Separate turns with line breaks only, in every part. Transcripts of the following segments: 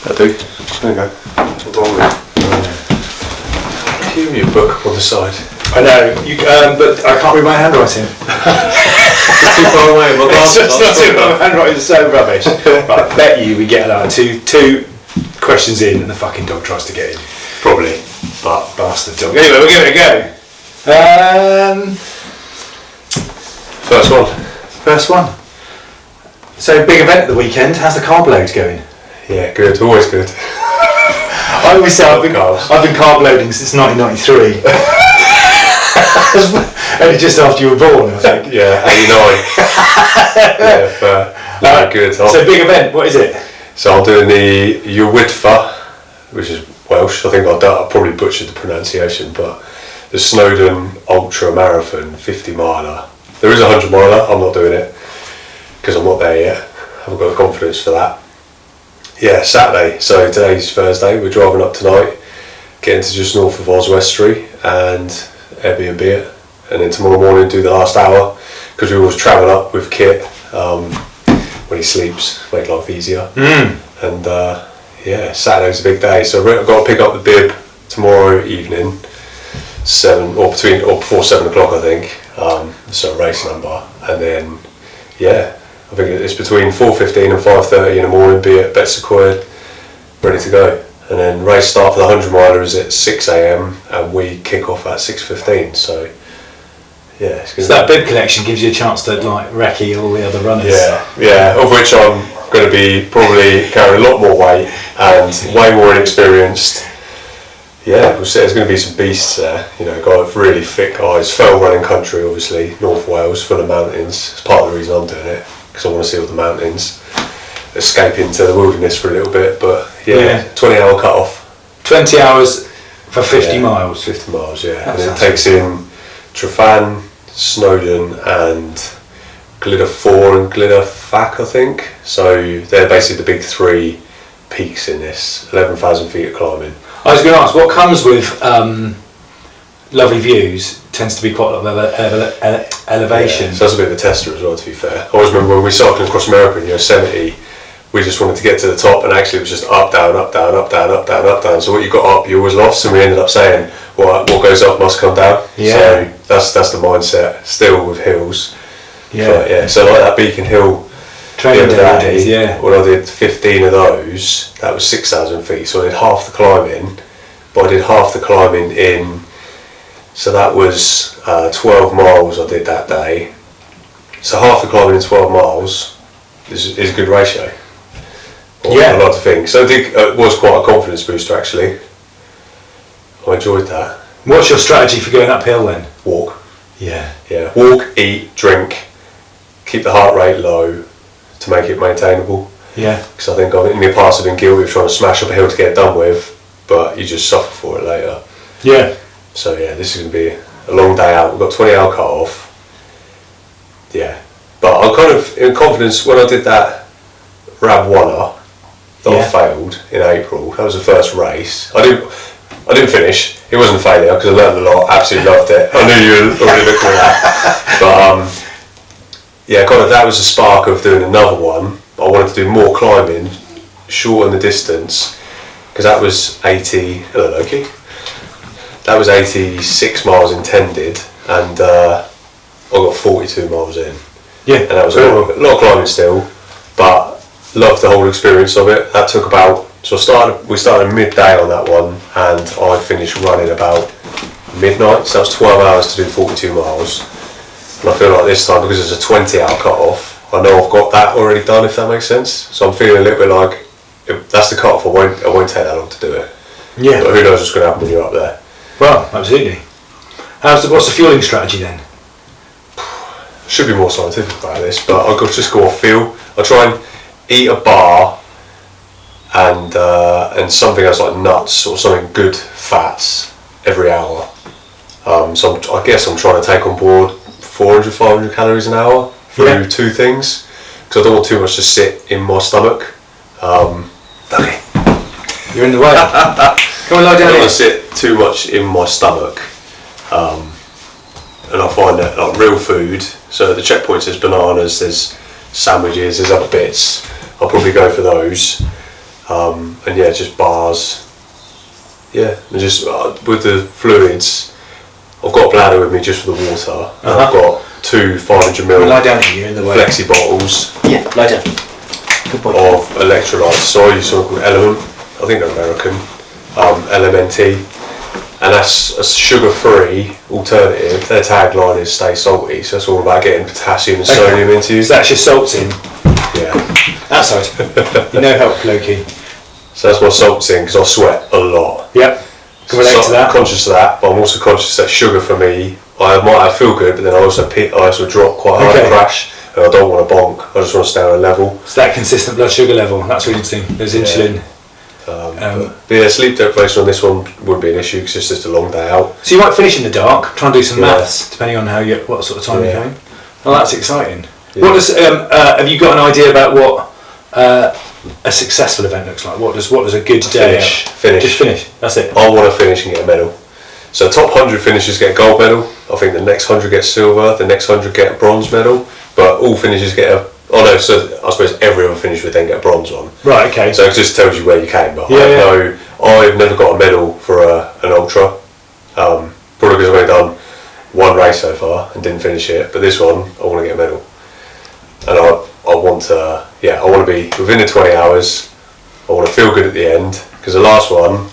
I do. There you go. Give me a book on the side.
I know, but I can't read my handwriting.
It's too far away. My glasses
It's not too far. My handwriting is so rubbish. But I bet you we get like two questions in and the fucking dog tries to get in.
Probably. But
Bastard dog. Anyway, we'll give it a go. First one. So big event at the weekend. How's the carb load going?
yeah, good. Always good.
I always say I've been carb loading since 1993. Only just after you were born, I think.
Yeah, 89. Yeah, good.
So big event. What is it?
So I'm doing the Yr Wyddfa, which is Welsh. I think I probably butchered the pronunciation, but the Snowdon Ultra Marathon 50 miler. There is a 100 miler. I'm not doing it because I'm not there yet. I haven't got the confidence for that. Yeah, Saturday. So today's Thursday. We're driving up tonight, getting to just north of Oswestry and Airbnb it, and then tomorrow morning do the last hour because we always travel up with Kit when he sleeps, make life easier. And yeah, Saturday's a big day, so I've got to pick up the bib tomorrow evening, before 7 o'clock I think. So race number, and then yeah, I think it's between 4:15 and 5:30 in the morning. Be at Betsequoia, ready to go. And then race start for the 100 miler is at 6 a.m. and we kick off at 6:15. So yeah,
So that bib collection gives you a chance to like recce all the other runners.
Yeah, of which I'm going to be probably carrying a lot more weight and way more inexperienced. Yeah, we'll see. There's going to be some beasts there. You know, guy with really thick guys. Fell running country, obviously, North Wales, full of mountains. It's part of the reason I'm doing it because I want to see all the mountains. Escape into the wilderness for a little bit, but yeah. 20-hour cut off.
20 hours for 50 miles.
50 miles, yeah.
That
and it takes in Trefan, Snowdon and Glydder and Glydder, I think. So they're basically the big three peaks in this, 11,000 feet of climbing.
I was going to ask, what comes with lovely views tends to be quite a lot of elevation.
Yeah, so that's a bit of a tester as well, to be fair. I always remember when we cycled across America in Yosemite, we just wanted to get to the top, and actually it was just up, down, up, down, up, down, up, down, up, down. So what you got up, you always lost, and we ended up saying, well, what goes up must come down.
Yeah.
So that's the mindset, still with hills.
Yeah.
But yeah, so like that Beacon Hill
Training
the other
days, yeah.
When I did 15 of those, that was 6,000 feet, so I did half the climbing, but I did half the climbing in, so that was 12 miles I did that day. So half the climbing in 12 miles is a good ratio.
Yeah.
I like to think. So it was quite a confidence booster actually. I enjoyed that.
What's your strategy for going uphill then?
Walk.
Yeah.
Yeah. Walk, eat, drink, keep the heart rate low to make it maintainable.
Yeah.
Because I think in the past I've been guilty of trying to smash up a hill to get it done with, but you just suffer for it later.
Yeah.
So yeah, this is going to be a long day out. We've got 20-hour cut off. Yeah. But I'm kind of in confidence when I did that Rab Oneer that I failed in April. That was the first race. I didn't finish. It wasn't a failure because I learned a lot. Absolutely loved it. I knew you were already looking at that. But yeah, kind of that was the spark of doing another one. I wanted to do more climbing, shorten the distance, because that was 86 miles intended, and I got 42 miles in.
Yeah.
And that was a lot of climbing still, but loved the whole experience of it. That took about, we started midday on that one, and I finished running about midnight, so that was 12 hours to do 42 miles. And I feel like this time, because it's a 20-hour cut-off, I know I've got that already done, if that makes sense. So I'm feeling a little bit like, if that's the cut-off, I won't take that long to do it.
Yeah.
But who knows what's going to happen when you're up there.
Well, absolutely. What's the fueling strategy then?
Should be more scientific about this, but I'll just go off feel. I try and eat a bar and something else like nuts or something good fats every hour. So I guess I'm trying to take on board 400, 500 calories an hour through two things, because I don't want too much to sit in my stomach.
Okay. You're in the way. Come on, lie down.
I don't want to sit too much in my stomach. And I find that like real food, so at the checkpoints there's bananas, there's sandwiches, there's other bits, I'll probably go for those. and yeah, just bars. Yeah, and just with the fluids, I've got a bladder with me just for the water. And I've got 2 500ml
lie down here in the way.
flexi bottles.
Yeah, lie down. Good boy.
Of electrolytes. So I use something called Element. I think they're American. LMNT, and that's a sugar-free alternative. Their tagline is "Stay salty," so it's all about getting potassium and sodium into you.
So that's your salts in.
Yeah.
Outside. You know help, Loki.
So that's my salts in because I sweat a lot.
Yep. Can relate to that.
I'm conscious of that, but I'm also conscious that sugar for me, I feel good, but then I also drop quite hard and crash, and I don't want to bonk. I just want to stay on a level.
It's that consistent blood sugar level. That's really interesting. There's insulin.
But yeah, sleep deprivation on this one wouldn't be an issue because it's just a long day out.
So you might finish in the dark. Try and do some maths, depending on what sort of time you're going. Oh, that's exciting.
Yeah.
What does have you got an idea about what a successful event looks like? What does a good day?
Finish.
Just finish. That's it.
I want to finish and get a medal. So top 100 finishers get a gold medal. I think the next 100 get silver. The next 100 get a bronze medal. But all finishers get a. Oh no, so I suppose every other finish would then get a bronze one.
Right, okay.
So it just tells you where you came. But
Yeah,
I've never got a medal for an ultra. Probably because I've only done one race so far and didn't finish it. But this one, I want to get a medal. And I want to be within the 20 hours. I want to feel good at the end. Because the last one,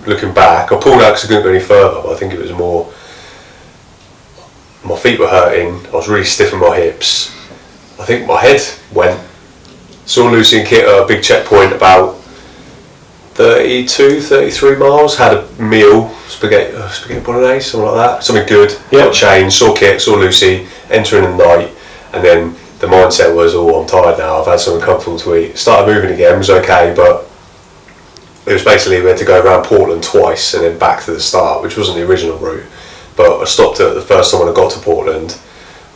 looking back, I pulled out because I couldn't go any further. But I think it was more, my feet were hurting. I was really stiff in my hips. I think my head went. Saw Lucy and Kit at a big checkpoint about 33 miles. Had a meal, spaghetti bolognese, something like that. Something good.
Yep.
Got changed. Saw Kit, saw Lucy. Entering the night, and then the mindset was, I'm tired now. I've had something comfortable to eat. Started moving again. Was okay, but it was basically we had to go around Portland twice and then back to the start, which wasn't the original route. But I stopped at the first time when I got to Portland,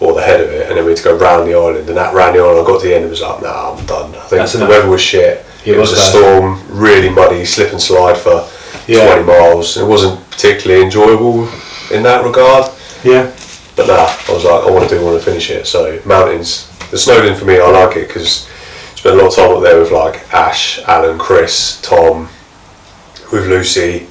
or the head of it, and then we had to go round the island, and that round the island I got to the end and was like, nah, I'm done. I think the weather was shit. It was a storm, really muddy, slip and slide for 20 miles. It wasn't particularly enjoyable in that regard.
Yeah.
But nah, I was like, I want to finish it. So mountains, the Snowdon for me, I like it because I spent a lot of time up there with like Ash, Alan, Chris, Tom, with Lucy.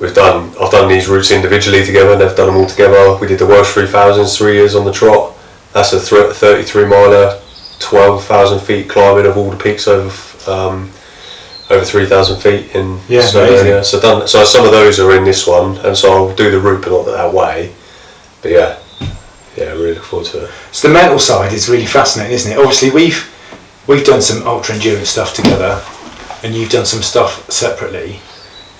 I've done these routes individually together, they've done them all together. We did the Welsh 3000s 3 years on the trot. That's a 33 miler, 12,000 feet climbing of all the peaks over 3,000 feet in Snowdonia. So some of those are in this one, and so I'll do the route but not that way. But yeah, really look forward to it.
So the mental side is really fascinating, isn't it? Obviously we've done some ultra endurance stuff together, and you've done some stuff separately.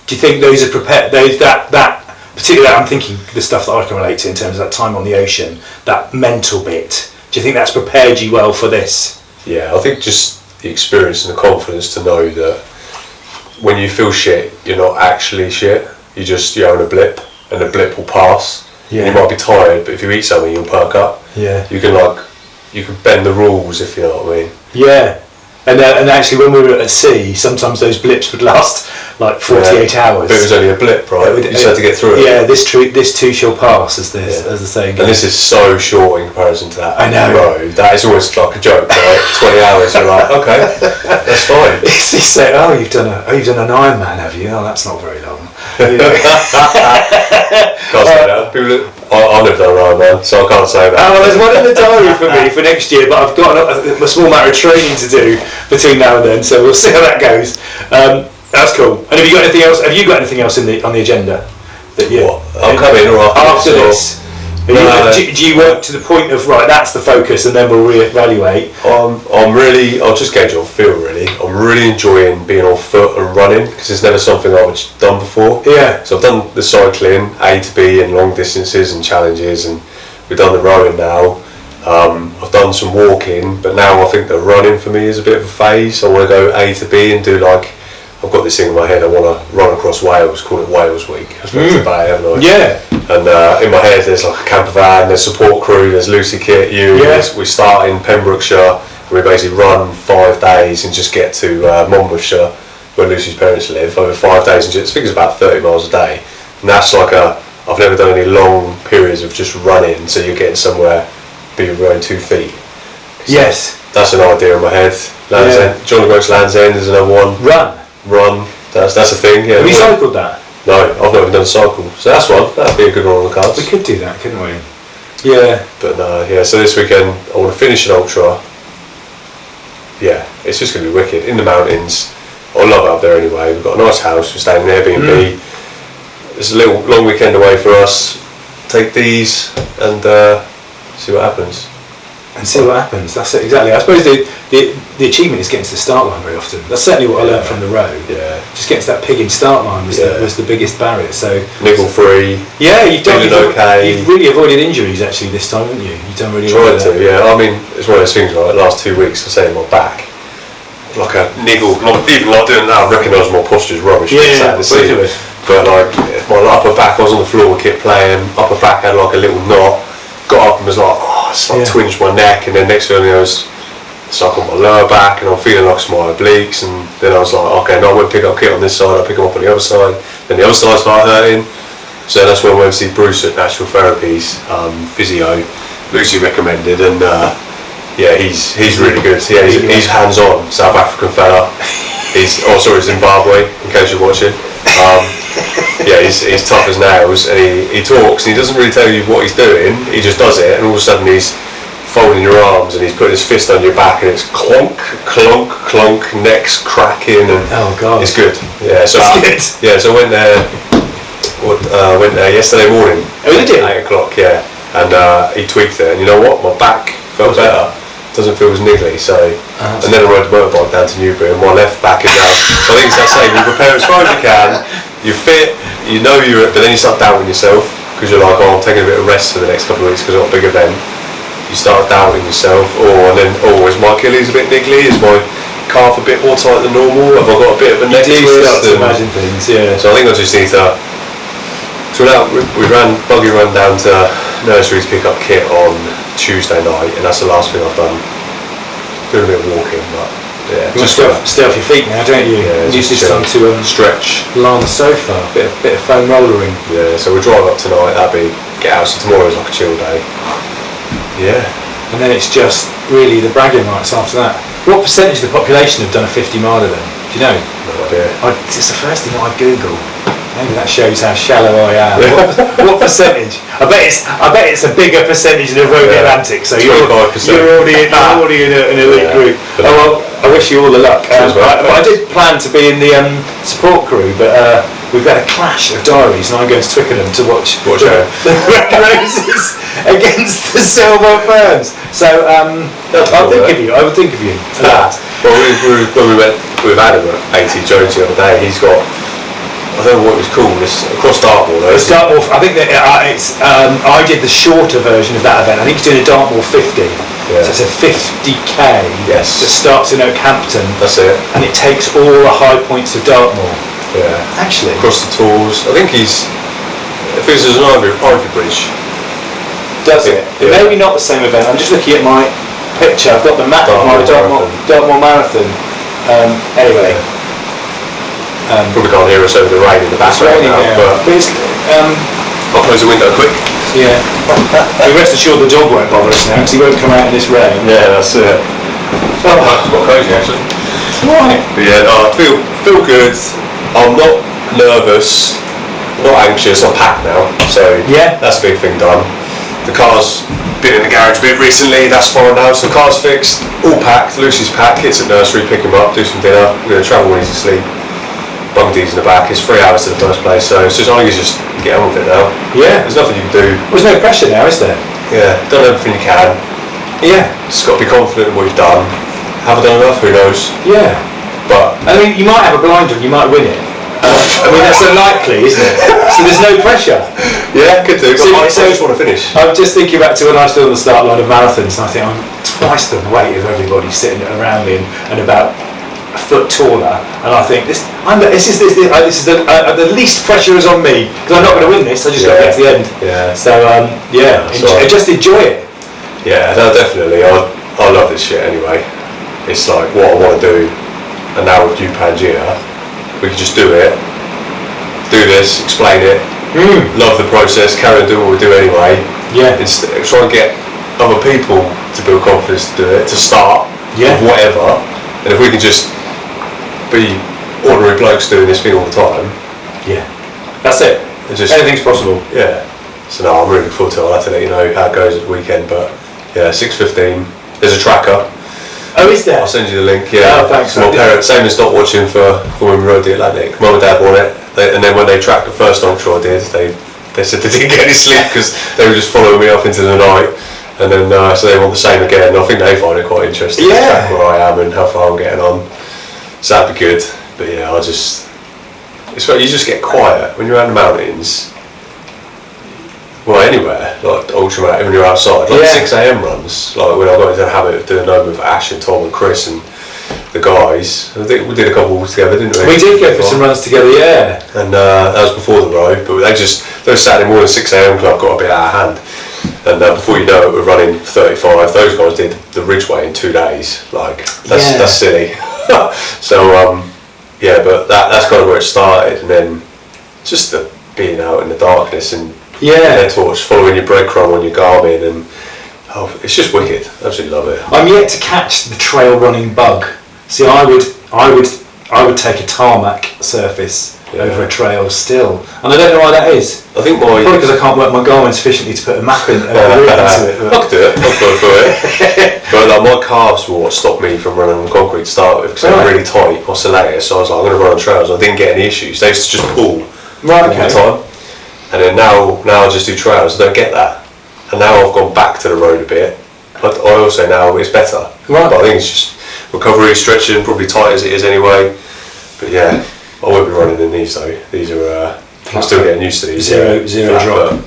Do you think those are prepared? That particularly, I'm thinking the stuff that I can relate to in terms of that time on the ocean, that mental bit. Do you think that's prepared you well for this?
Yeah, I think just the experience and the confidence to know that when you feel shit, you're not actually shit. You're on a blip, and the blip will pass.
Yeah.
You might be tired, but if you eat something, you'll perk up.
Yeah.
You can bend the rules, if you know what I mean.
Yeah. And actually, when we were at sea, sometimes those blips would last like 48 hours.
But it was only a blip, right? You just had to get through it.
Yeah, this too shall pass, as the saying.
And this is so short in comparison to that.
I know.
Road. That is always like a joke, right? 20 hours, you're like, okay, that's fine.
They say, you've done an Ironman, have you? Oh, that's not very long.
Can't say that. I've never done an Ironman, so I can't say that.
Well, there's one in the diary for me for next year, but I've got a small matter of training to do between now and then, so we'll see how that goes. That's cool. And have you got anything else? Have you got anything else on the agenda?
I'll come in or
after this. Do you work to the point of right? That's the focus, and then we'll reevaluate.
I'll just gauge on feel really. I'm really enjoying being on foot and running because it's never something I've done before.
Yeah.
So I've done the cycling, A to B, and long distances and challenges, and we've done the rowing now. I've done some walking, but now I think the running for me is a bit of a phase. I want to go A to B and do I've got this thing in my head, I want to run across Wales, call it Wales Week. I've spoken about it, haven't I?
Yeah.
And in my head there's like a camper van, there's support crew, there's Lucy, Kit, you.
Yeah.
We start in Pembrokeshire, and we basically run 5 days and just get to Monmouthshire, where Lucy's parents live, over 5 days, and I think it's about 30 miles a day. And that's I've never done any long periods of just running, so you're getting somewhere, be with your own 2 feet. So,
yes.
That's an idea in my head. Land's End. John Groats Land's End is another one. Run. That's a thing. Yeah.
Have you cycled that?
No, I've not even done a cycle. So that's one. That'd be a good one on the cards.
We could do that, couldn't we? Yeah.
But no, yeah. So this weekend I want to finish an ultra. Yeah, it's just going to be wicked in the mountains. I love it up there anyway. We've got a nice house. We're staying in Airbnb. It's a little long weekend away for us. Take these and see what happens.
And see what happens. That's it, exactly. I suppose the achievement is getting to the start line very often. That's certainly what I learned from the road.
Yeah.
Just getting to that pigging start line was the biggest barrier. So
niggle free.
Yeah, you've
okay.
You've really avoided injuries actually this time, haven't you? You've done really
well.
Tried
to, yeah. I mean, it's one of those things. Right, the last 2 weeks, I say in my back, like a niggle. Not even like doing that. I recognise my posture's rubbish.
Yeah.
But like my upper back, I was on the floor, kept playing. Upper back had like a little knot. Got up and was like, twinged my neck, and then next thing I was stuck on my lower back, and I'm feeling like some obliques, and then I was like, okay, now I won't pick up kit on this side, I'll pick them up on the other side. Then the other side started hurting, so that's when I went to see Bruce at Natural Therapies, physio, Lucy recommended, and yeah, he's really good. Yeah, he's hands-on, South African fella. He's Zimbabwe, in case you're watching. Yeah, he's tough as nails, and he talks, and he doesn't really tell you what he's doing, he just does it, and all of a sudden he's folding your arms and he's putting his fist on your back, and it's clonk, clonk, clonk, necks cracking, and
oh god,
it's good. Yeah, so so I went there yesterday morning.
Oh, did you?
8 o'clock, yeah, and he tweaked it, and you know what, my back felt better. Doesn't feel as niggly, so and then I rode the motorbike down to Newbury, and my left back is now. So I think it's that saying: you prepare as far as you can, you're fit, you know but then you start doubting yourself because you're like, oh, I'm taking a bit of rest for the next couple of weeks because I've got a big event. You start doubting yourself, is my Achilles a bit niggly? Is my calf a bit more tight than normal? Have I got a bit of a neck twist?
Start to imagine things, yeah.
So I think I just need to. So we ran buggy run down to nursery to pick up kit on Tuesday night, and that's the last thing I've done. Doing a bit of walking, but yeah.
You just stay off your feet now, don't you?
Yeah,
use this time to
stretch,
lie on the sofa, bit of foam rollering.
Yeah, so we'll drive up tonight. That'll be get out. So tomorrow's like a chill day. Yeah,
and then it's just really the bragging rights after that. What percentage of the population have done a 50 miler then? Do you know?
No idea.
It's the first thing I Google. Maybe that shows how shallow I am. What percentage? I bet it's a bigger percentage than Road Atlantic. So you're already in an elite group. Oh well, I wish you all the luck. I did plan to be in the support crew, but we've had a clash of diaries, and I'm going to Twickenham to watch the Red Roses against the Silver Ferns. So I would think of you.
Well, when we went with Adam at 80 Jones the other day, he's got. I don't know what it was called. It's across Dartmoor though. It's
Dartmoor. I think that I did the shorter version of that event. I think he's doing a Dartmoor 50. Yeah. So it's a 50k.
Yes.
That starts in Oakhampton.
That's it.
And it takes all the high points of Dartmoor.
Yeah.
Actually.
Across the Tors. I think he's. I think there's an Ivy Bridge.
Does it? Yeah. Maybe not the same event. I'm just looking at my picture. I've got the map of my Dartmoor Marathon. Anyway.
Probably can't hear us over the rain in the background now, but I'll close the window quick.
Yeah. Rest assured the dog won't bother us now because he won't come out in this rain.
Yeah, that's it. It's quite crazy actually.
Right.
But yeah, I feel good. I'm not nervous, not anxious. I'm packed now, so
yeah,
that's a big thing done. The car's been in the garage a bit recently. That's fine now. So the car's fixed, all packed. Lucy's packed. Kids at nursery, pick him up, do some dinner. We're going to travel when he's asleep. Buggy's in the back. It's 3 hours to the first place, so it's just I think it's just get on with it now.
Yeah,
there's nothing you can do.
There's no pressure now, is there?
Yeah, done everything you can.
Yeah,
just got to be confident in what you've done. Have I done enough? Who knows?
Yeah,
but
I mean, you might have a blinder and you might win it. I mean, that's unlikely, isn't it? So there's no pressure.
Yeah, could do. So I just want to finish.
I'm just thinking back to when I stood on the start line of marathons, and I think I'm twice the weight of everybody sitting around me, and about a foot taller, and I think this is the least pressure is on me because I'm not going to win this. I just got to get to the end.
Yeah.
So just enjoy it.
Yeah, no, definitely. I love this shit anyway. It's like what I want to do, and now with you Pangea, we can just do it. Do this, explain it. Love the process. Carry on doing what we do anyway.
Yeah.
Try and get other people to build confidence to do it. To start.
Yeah.
of whatever, and if we can just be ordinary blokes doing this thing all the time,
Yeah. That's it. Anything's possible.
Yeah. So no, I'm really looking forward to it. I'll have to let you know how it goes at the weekend, but yeah, 6:15. There's a tracker.
Oh, is there?
I'll send you the link. Yeah.
Oh, thanks.
So my parents, same as not watching for when we rode the Atlantic. Mum and Dad won it, and then when they tracked the first ultra I did, they said they didn't get any sleep because they were just following me up into the night, and then so they want the same again. I think they find it quite interesting.
Yeah.
To track where I am and how far I'm getting on. So that'd be good. But yeah, it's like you just get quiet when you're out in the mountains. Well, anywhere, like ultra when you're outside, like 6 a.m. runs, like when I got into the habit of doing them with Ash and Tom and Chris and the guys. I think we did a couple together, didn't we?
We did go for some runs together, yeah.
And that was before the road, but those Saturday morning 6 a.m. club got a bit out of hand. And before you know it, we're running 35. Those guys did the Ridgeway in 2 days. Like, that's silly. So, yeah, but that's kind of where it started. And then just the being out in the darkness and their torch, following your breadcrumb on your Garmin, and it's just wicked. Absolutely love it.
I'm yet to catch the trail running bug. See, I would take a tarmac surface over a trail still, and I don't know why that is.
I think
probably because I can't work my Garmin sufficiently to put a map in route into it.
I could do it. I'll go for it. But like my calves were what stopped me from running on concrete to start with, because they were really tight, oscillator. So I was like, I'm going to run on trails. I didn't get any issues. They used to just pull all the time. And then now I just do trails. I don't get that. And now I've gone back to the road a bit. But I also now it's better.
Right.
But I think it's just recovery, stretching, probably tight as it is anyway. But yeah, I won't be running in these though. These are I'm still getting used to these.
Zero drop.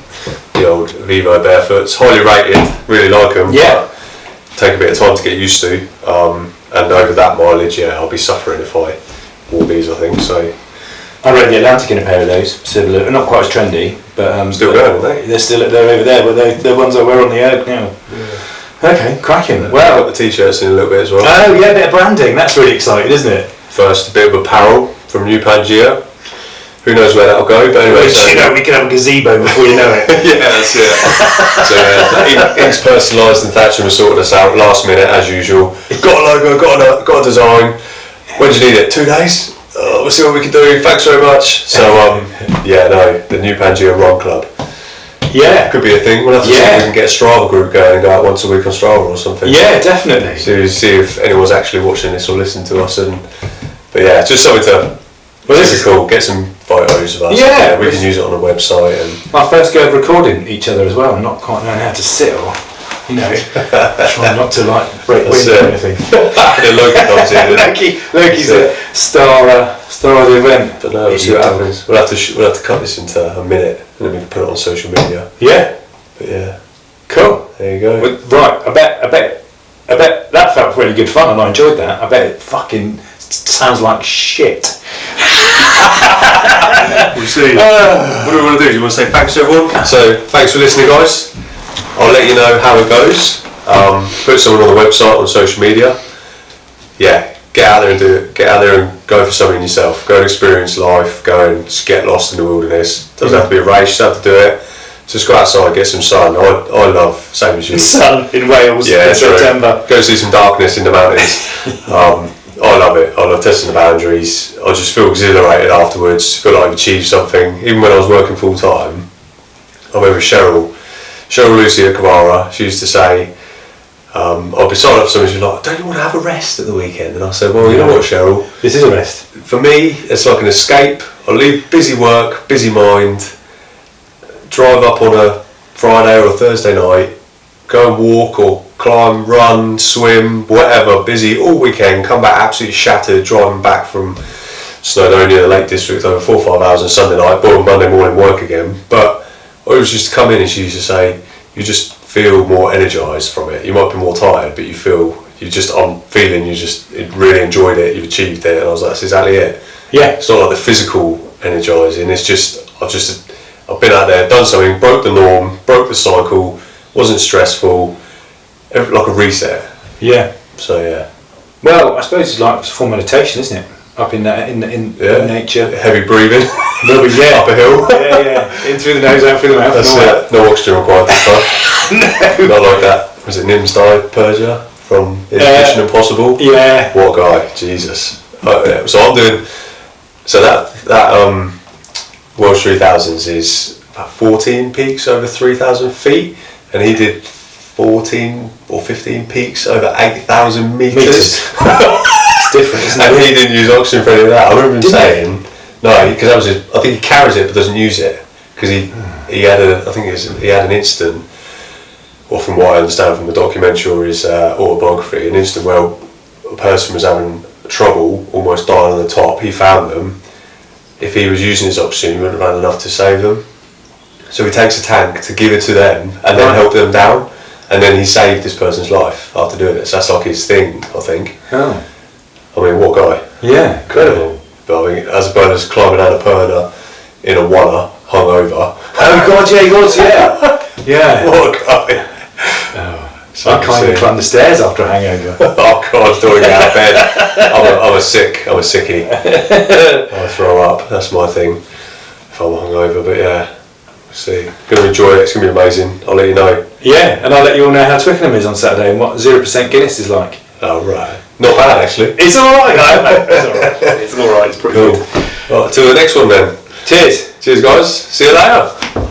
The old Vivo barefoots, highly rated. Really like them.
Yeah.
But take a bit of time to get used to. And over that mileage, I'll be suffering if I wore these. I think so.
I rode the Atlantic in a pair of those, similar, not quite as trendy, but
still going, aren't they?
They're over there, but they're ones I wear on the Erg now. Yeah. Okay, cracking. Well,
I've got the t-shirts in a little bit as well.
Oh yeah, a bit of branding. That's really exciting, isn't it?
First, a bit of apparel from New Pangea. Who knows where that'll go? But anyway,
we can have a gazebo before you know it.
Yeah, that's it. So ink's personalised, and Thatcher was sorting us out last minute as usual. Got a logo, got a design. When do you need it? 2 days. We'll see what we can do. Thanks very much. So the New Pangea Run Club. Yeah, could be a thing. We'll have to see if we can get a Strava group going and go out once a week on Strava or something.
Yeah, definitely.
So see if anyone's actually watching this or listening to us. But yeah, just something to. Well, this is cool. Get some photos of us.
Yeah,
we can use it on the website. And
our first go of recording each other as well, and not quite knowing how to sit or, trying not to break wind or anything.
Loki comes in.
Loki's the star of the event.
But no, we'll see what happens. We'll have to cut this into a minute, and then we can put it on social media.
Yeah.
But yeah.
Cool.
There you go.
Right. I bet that felt really good fun, and I enjoyed that. I bet it fucking sounds like shit.
We'll see. What do we want to do? Do you want to say thanks to everyone? So thanks for listening, guys. I'll let you know how it goes. Put someone on the website, on social media. Yeah, get out there and do it. Get out there and go for something yourself. Go and experience life. Go and just get lost in the wilderness. Doesn't have to be a race. You don't have to do it. Just go outside, get some sun. I love, same as you.
Sun in Wales in September.
Go see some darkness in the mountains. I love it. I love testing the boundaries. I just feel exhilarated afterwards. Feel like I've achieved something. Even when I was working full time, I remember Cheryl Lucy at Kamara, she used to say, I'd be signing up for something, she was like, don't you want to have a rest at the weekend? And I said, well, you know what, Cheryl?
This is a rest.
For me, it's like an escape. I leave busy work, busy mind, drive up on a Friday or a Thursday night, go and walk or climb, run, swim, whatever, busy all weekend, come back absolutely shattered, driving back from Snowdonia, the Lake District, over 4 or 5 hours on Sunday night, boom, Monday morning work again. But I was just to come in, and she used to say, you just feel more energised from it. You might be more tired, but I'm feeling you just really enjoyed it, you've achieved it. And I was like, that's exactly it. Yeah. It's not like the physical energising, it's just, I've been out there, done something, broke the norm, broke the cycle, wasn't stressful, like a reset. Yeah. So yeah.
Well, I suppose it's like a full meditation, isn't it? Up in nature.
Heavy breathing. Up a hill.
Yeah. In through the nose, out through the mouth.
That's it. No oxygen required this time. No. Not like that. Was it Nim's diet, Persia? from Mission Impossible.
Yeah.
What a guy, Jesus. So I'm doing. So that Welsh 3000s is about 14 peaks over 3,000 feet, and he did 14 or 15 peaks over 8,000 metres.
It's different, isn't it?
And he didn't use oxygen for any of that. I remember him saying, no, because that was his, I think he carries it but doesn't use it, because he had he had an instant, or from what I understand from the documentary or his autobiography, an instant where a person was having trouble, almost dying on the top. He found them. If he was using his oxygen, he wouldn't have had enough to save them. So he takes a tank to give it to them and then help them down, and then he saved this person's life after doing it. So that's like his thing, I think.
Oh.
I mean, what a guy.
Yeah, incredible.
But I mean, as opposed to climbing Annapurna in a Wunner, hungover.
Oh God, yeah, he was, yeah. Yeah.
What a guy.
Oh. So I can't even climb the stairs after a hangover.
Oh God, don't get out of bed. I'm a sickie. I throw up, that's my thing if I'm hungover, but yeah, we'll see. Gonna enjoy it, it's gonna be amazing, I'll let you know.
Yeah, and I'll let you all know how Twickenham is on Saturday and what 0% Guinness is like.
Oh right, not bad actually.
It's alright, it's alright, it's pretty
Cool.
good.
Right, till the next one then.
Cheers.
Cheers guys, see you later.